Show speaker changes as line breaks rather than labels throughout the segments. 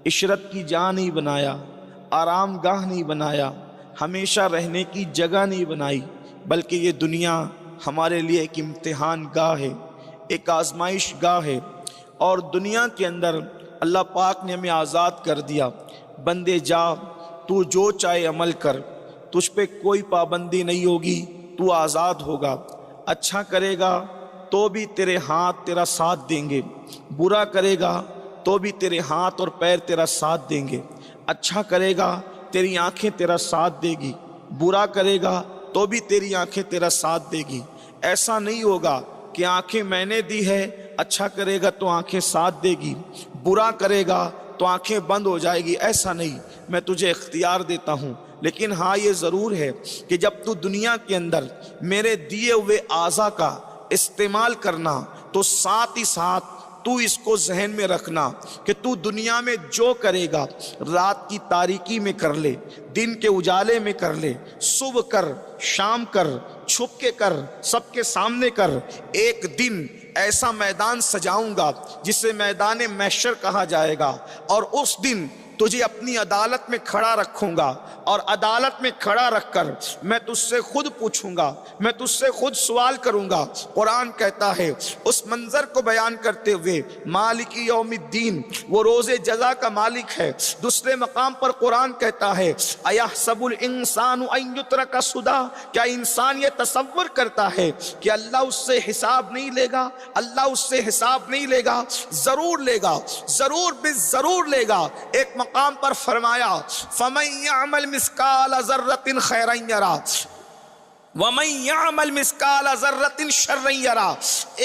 عشرت کی جا نہیں بنایا، آرام گاہ نہیں بنایا، ہمیشہ رہنے کی جگہ نہیں بنائی، بلکہ یہ دنیا ہمارے لیے ایک امتحان گاہ ہے، ایک آزمائش گاہ ہے۔ اور دنیا کے اندر اللہ پاک نے ہمیں آزاد کر دیا، بندے جا تو جو چاہے عمل کر، تجھ پہ کوئی پابندی نہیں ہوگی، تو آزاد ہوگا۔ اچھا کرے گا تو بھی تیرے ہاتھ تیرا ساتھ دیں گے، برا کرے گا تو بھی تیرے ہاتھ اور پیر تیرا ساتھ دیں گے۔ اچھا کرے گا تیری آنکھیں تیرا ساتھ دے گی، برا کرے گا تو بھی تیری آنکھیں تیرا ساتھ دے گی۔ ایسا نہیں ہوگا کہ آنکھیں میں نے دی ہے، اچھا کرے گا تو آنکھیں ساتھ دے گی، برا کرے گا تو آنکھیں بند ہو جائے گی، ایسا نہیں۔ میں تجھے اختیار دیتا ہوں، لیکن ہاں یہ ضرور ہے کہ جب تو دنیا کے اندر میرے دیے ہوئے اعضاء کا استعمال کرنا تو ساتھ ہی ساتھ تو اس کو ذہن میں رکھنا کہ تو دنیا میں جو کرے گا رات کی تاریکی میں کر لے، دن کے اجالے میں کر لے، صبح کر، شام کر، چھپ کے کر، سب کے سامنے کر، ایک دن ایسا میدان سجاؤں گا جسے میدان محشر کہا جائے گا، اور اس دن تجھے اپنی عدالت میں کھڑا رکھوں گا، اور عدالت میں کھڑا رکھ کر میں تجھ سے خود پوچھوں گا، میں تجھ سے خود سوال کروں گا۔ قرآن کہتا ہے اس منظر کو بیان کرتے ہوئے مالک یوم الدین، وہ روز جزا کا مالک ہے۔ دوسرے مقام پر قرآن کہتا ہے ایحسب الانسان ان یترک سدی، کیا انسان یہ تصور کرتا ہے کہ اللہ اس سے حساب نہیں لے گا؟ اللہ اس سے حساب نہیں لے گا، ضرور لے گا، ضرور بالضرور لے گا۔ ایک مقام پر فرمایا فَمَن يَعْمَلْ مِثْقَالَ ذَرَّةٍ خَيْرًا يَرَهُ وَمَن يَعْمَلْ مِثْقَالَ ذَرَّةٍ شَرًّا يَرَهُ۔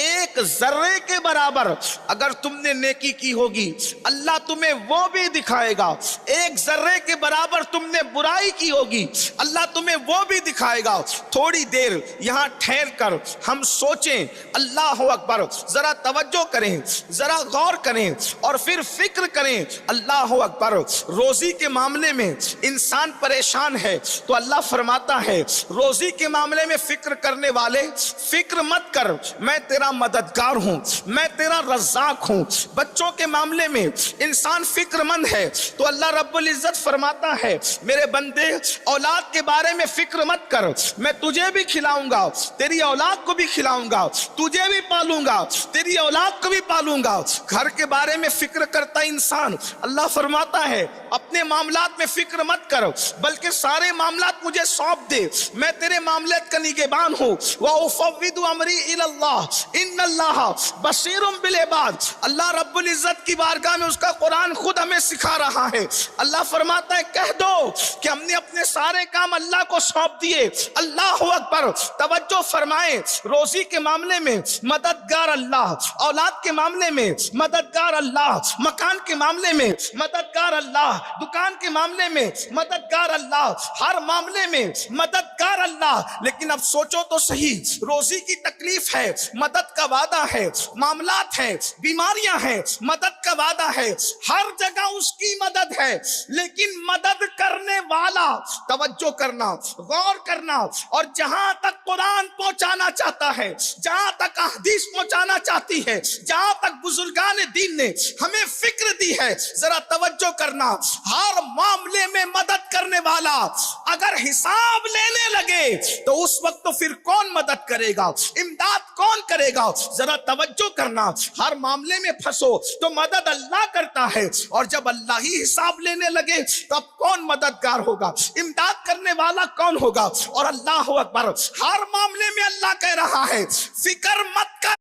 ایک ذرے کے برابر اگر تم نے نیکی کی ہوگی اللہ تمہیں وہ بھی دکھائے گا، ایک ذرے کے برابر تم نے برائی کی ہوگی اللہ تمہیں وہ بھی دکھائے گا۔ تھوڑی دیر یہاں ٹھہر کر ہم سوچیں، اللہ اکبر، ذرا توجہ کریں، ذرا غور کریں اور پھر فکر کریں۔ اللہ اکبر، روزی کے معاملے میں انسان پریشان ہے تو اللہ فرماتا ہے روزی کے معاملے میں فکر کرنے والے فکر مت کر، میں تیرا مددگار ہوں، میں تیرا رزاق ہوں۔ بچوں کے معاملے میں انسان فکر مند ہے تو اللہ رب العزت فرماتا ہے میرے بندے اولاد کے بارے میں فکر مت کر، میں تجھے بھی کھلاؤں گا، تیری اولاد کو بھی کھلاؤں گا، تجھے بھی پالوں گا، تیری اولاد کو بھی پالوں گا۔ گھر کے بارے میں فکر کرتا انسان، اللہ فرماتا ہے اپنے معاملات میں فکر مت کر بلکہ سارے معاملات مجھے سونپ دے، میں تیرے معاملات کا نگہبان ہوں۔ وَأُفَوِّضُ أَمْرِي إِلَى اللَّهِ إِنَّ اللَّهَ بَصِيرٌ بِالْعِبَادِ۔ اللہ رب العزت کی بارگاہ میں اس کا قرآن خود ہمیں سکھا رہا ہے۔ اللہ فرماتا ہے کہہ دو کہ ہم نے اپنے سارے کام اللہ کو سونپ دیے۔ اللہ اکبر، توجہ فرمائیں، روزی کے معاملے میں مددگار اللہ، اولاد کے معاملے میں مددگار اللہ، مکان کے معاملے میں مددگار اللہ، دکان کے معاملے میں مددگار اللہ، ہر معاملے میں مددگار اللہ۔ لیکن اب سوچو تو صحیح، روزی کی تکلیف ہے، مدد کا وعدہ ہے، معاملات ہیں، بیماریاں ہیں، مدد کا وعدہ ہے، ہر جگہ اس کی مدد ہے، لیکن مدد کرنے والا، توجہ کرنا، غور کرنا، اور جہاں تک قرآن پہنچانا چاہتا ہے، جہاں تک احادیث پہنچانا چاہتی ہے، جہاں تک بزرگان دین نے ہمیں فکر دی ہے، ذرا توجہ کرنا، ہر معاملے میں مدد کرنے والا اگر حساب لینے لگے تو اس وقت تو پھر کون مدد کرے گا، امداد کون کرے گا؟ ذرا توجہ کرنا، ہر معاملے میں پھنسو تو مدد اللہ کرتا ہے، اور جب اللہ ہی حساب لینے لگے تو اب کون مددگار ہوگا، امداد کرنے والا کون ہوگا؟ اور اللہ اکبر، ہر معاملے میں اللہ کہہ رہا ہے فکر مت کر،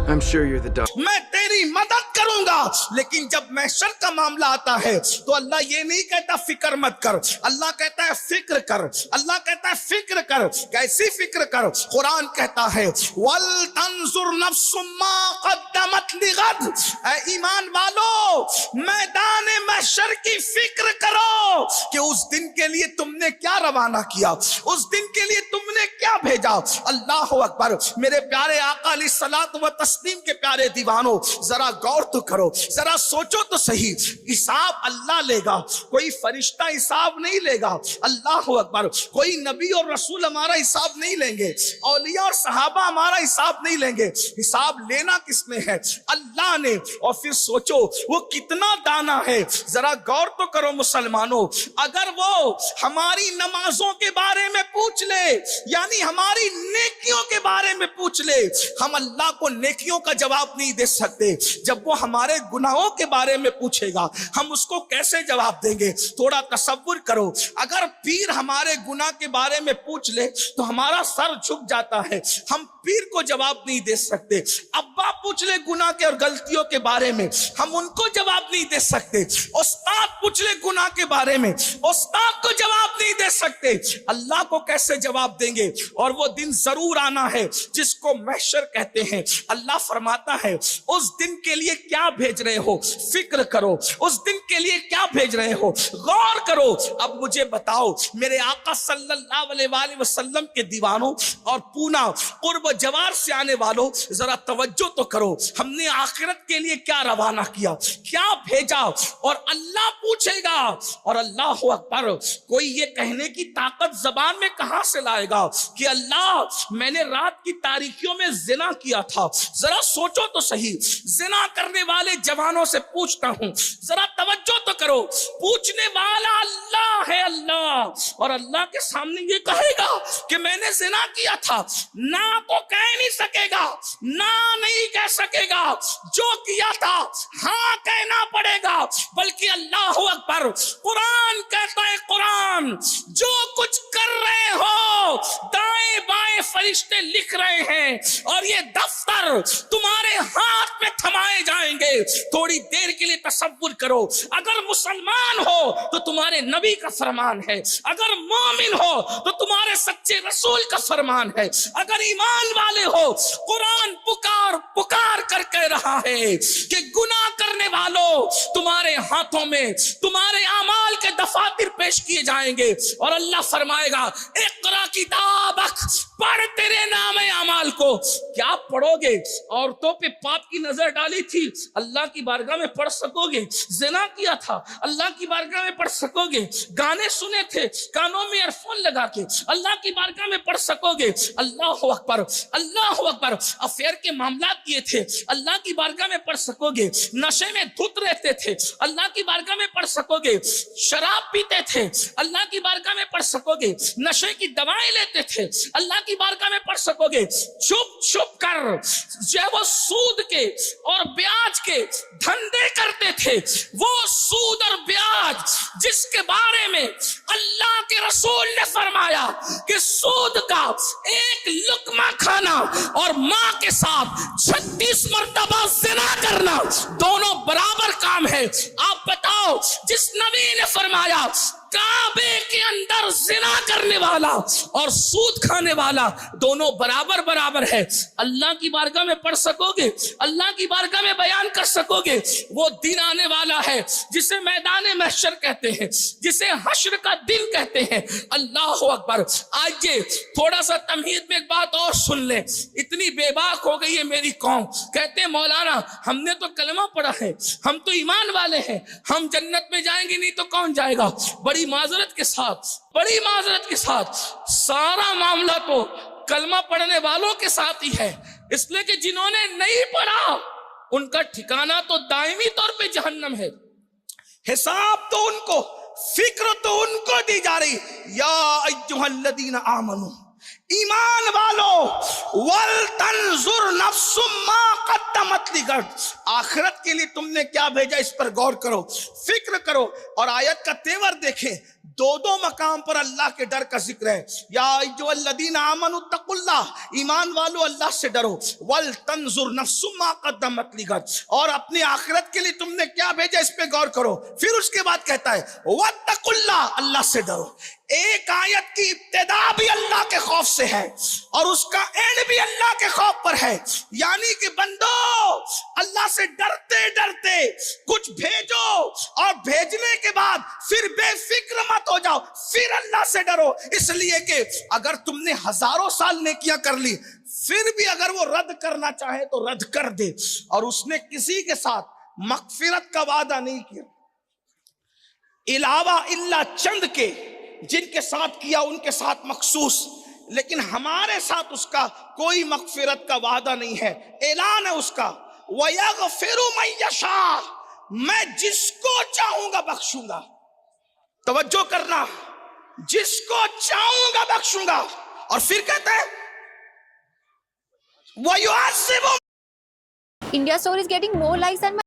I'm sure you're the doctor.
میں تیری مدد کروں گا۔ لیکن جب محشر کا معاملہ آتا ہے تو اللہ یہ نہیں کہتا فکر مت کر، اللہ کہتا ہے فکر کر، اللہ کہتا ہے فکر کر۔ کیسی فکر کر؟ قرآن کہتا ہے وَلْتَنْظُرْ نَفْسٌ مَّا قَدَّمَتْ لِغَدٍ۔ اے ایمان والو، میدان محشر کی فکر کرو کہ اس دن کے لیے تم نے کیا روانہ کیا، اس دن کے لیے تم نے کیا بھیجا. اللہ اکبر. میرے پیارے آقا علیہ الصلوۃ و تسلیم کے پیارے دیوانوں, ذرا غور تو کرو, ذرا سوچو تو صحیح. حساب اللہ لے گا, کوئی فرشتہ حساب نہیں لے گا. اللہ اکبر. کوئی نبی اور رسول ہمارا حساب نہیں لیں گے, اولیاء اور صحابہ ہمارا حساب نہیں لیں گے. حساب لینا کس نے ہے؟ اللہ نے. اور پھر سوچو وہ کتنا دانا ہے. ذرا غور تو کرو مسلمانوں, اگر وہ ہماری نمازوں کے بارے میں پوچھ لے, یعنی ہماری نیکیوں کے بارے میں پوچھ لے, ہم اللہ کو نیکیوں کا جواب نہیں دے سکتے. جب وہ ہمارے گناہوں کے بارے میں پوچھے گا ہم اس کو کیسے جواب دیں گے؟ تھوڑا تصور کرو, اگر پیر ہمارے گناہ کے بارے میں پوچھ لے تو ہمارا سر جھک جاتا ہے, ہم پیر کو جواب نہیں دے سکتے. ابا پوچھ لے گناہ کے اور غلطیوں کے بارے میں, ہم ان کو جواب نہیں دے سکتے. استاد پوچھ لے گناہ کے بارے میں, استاد کو جواب نہیں دے سکتے. اللہ کو کیسے جواب دیں گے؟ اور وہ دن ضرور آنا ہے جس کو محشر کہتے ہیں. اللہ فرماتا ہے اس دن کے لیے کیا بھیج رہے ہو, فکر کرو. اس دن کے لیے کیا بھیج رہے ہو, غور کرو. اب مجھے بتاؤ میرے آقا صلی اللہ علیہ وآلہ وسلم کے دیوانوں اور پونا قرب جوار سے آنے والوں, ذرا توجہ تو کرو. ہم نے آخرت کے لیے کیا روانہ کیا, کیا بھیجا, اور اللہ پوچھے گا. اور اللہ اکبر, کوئی یہ کہنے کی طاقت زبان میں کہاں سے لائے گا کہ اللہ میں نے رات کی تاریکیوں میں زنا کیا تھا. ذرا سوچو تو صحیح. زنا کرنے والے جوانوں سے پوچھتا ہوں, ذرا توجہ تو کرو. پوچھنے والا اللہ ہے, اللہ. اور اللہ کے سامنے یہ کہے گا کہ میں نے زنا کیا تھا. نہ تو کہہ نہیں سکے گا, نہ نہیں کہہ سکے گا. جو کیا تھا ہاں کہنا پڑے گا. بلکہ اللہ اکبر, قرآن کہتا ہے, قرآن جو کچھ کر رہے ہو دائیں بائیں فرشتے لکھ رہے ہیں, اور یہ دفتر تمہارے ہاتھ میں تھمائے جائیں گے. تھوڑی دیر کے لیے تصور کرو, اگر مسلمان ہو تو تمہارے نبی کا فرمان ہے, اگر مومن ہو تو تمہارے سچے رسول کا فرمان ہے, اگر ایمان والے ہو قرآن پکار پکار کر کہہ رہا ہے کہ گناہ کرنے والوں تمہارے ہاتھوں میں تمہارے اعمال کے دفاتر پیش کیے جائیں گے. اور اللہ فرمائے گا اقرا کتابک, پڑھ تیرے نام اعمال کو. کیا پڑھو گے؟ عورتوں پہ پاپ کی نظر ڈالی تھی, اللہ کی بارگاہ میں پڑھ سکو گے؟ زنا کیا تھا, اللہ کی بارگاہ میں پڑھ سکو گے؟ گانے سنے تھے کانوں میں ایئر فون لگا کے, اللہ کی بارگاہ میں پڑھ سکو گے؟ اللہ اکبر, اللہ اکبر. افیئر کے معاملات کیے تھے, اللہ کی بارگاہ میں پڑھ سکو گے؟ نشے میں دھت رہتے تھے, اللہ کی بارگاہ میں پڑھ سکو گے؟ شراب پیتے تھے, اللہ کی بارگاہ میں پڑھ سکو گے؟ نشے کی دوائیں لیتے تھے, اللہ کی بارگاہ میں پڑھ سکو گے؟ چھپ چھپ کر جو وہ سود کے اور بیاج کے دھندے کرتے تھے, وہ سود اور بیاج جس کے بارے میں اللہ کے رسول نے فرمایا کہ سود کا ایک لقمہ کھانا اور ماں کے ساتھ 36 مرتبہ زنا کرنا دونوں برابر کام ہے. آپ بتاؤ, جس نبی نے فرمایا کعبے کے اندر زنا کرنے والا اور سود کھانے والا دونوں برابر برابر ہے, اللہ کی بارگاہ میں پڑھ سکو گے؟ اللہ کی بارگاہ میں بیان کر سکو گے؟ وہ دن آنے والا ہے جسے میدان محشر کہتے ہیں, جسے حشر کا دن کہتے ہیں. اللہ اکبر. آئیے تھوڑا سا تمہید میں ایک بات اور سن لیں. اتنی بے باک ہو گئی ہے میری قوم, کہتے ہیں مولانا ہم نے تو کلمہ پڑھا ہے, ہم تو ایمان والے ہیں, ہم جنت میں جائیں گے نہیں تو کون جائے گا؟ بڑی معذرت کے ساتھ, بڑی معذرت کے ساتھ, سارا معاملہ تو کلمہ پڑھنے والوں کے ساتھ ہی ہے, اس لیے کہ جنہوں نے نہیں پڑھا ان کا ٹھکانہ تو دائمی طور پہ جہنم ہے. حساب تو ان کو, فکر تو ان کو دی جا رہی. یا ایھا الذین آمنو, ایمان والو, ولتنظر نفس ما قدمت لغد, آخرت کے لیے تم نے کیا بھیجا اس پر غور کرو, فکر کرو. اور آیت کا تیور دیکھیں, دو مقام پر اللہ کے ڈر کا ذکر ہے. یا ایھا الذین آمنوا اتقوا اللہ, ایمان والو اللہ سے ڈرو. ولتنظر نفس ما قدمت لغد, اور اپنی آخرت کے لیے تم نے کیا بھیجا اس پہ غور کرو. پھر اس کے بعد کہتا ہے واتقوا اللہ, اللہ سے ڈرو. ایک آیت کی ابتدا بھی اللہ کے خوف سے سے ہے اور اس کا اینڈ بھی اللہ کے خوف پر ہے. یعنی کہ بندو اللہ سے ڈرتے ڈرتے کچھ بھیجو اور بھیجنے کے بعد پھر بے فکر مت ہو جاؤ, پھر اللہ سے ڈرو. اس لیے کہ اگر تم نے ہزاروں سال نیکیاں کر لی پھر بھی اگر وہ رد کرنا چاہے تو رد کر دے. اور اس نے کسی کے ساتھ مغفرت کا وعدہ نہیں کیا علاوہ الا چند کے جن کے ساتھ کیا ان کے ساتھ مخصوص, لیکن ہمارے ساتھ اس کا کوئی مغفرت کا وعدہ نہیں ہے. اعلان ہے اس کا وَيَغْفِرُ مَن يَشَاءُ, میں جس کو چاہوں گا بخشوں گا. توجہ کرنا, جس کو چاہوں گا بخشوں گا. اور پھر کہتے ہیں وَيُعَذِّبُ.
India story is getting more likes than my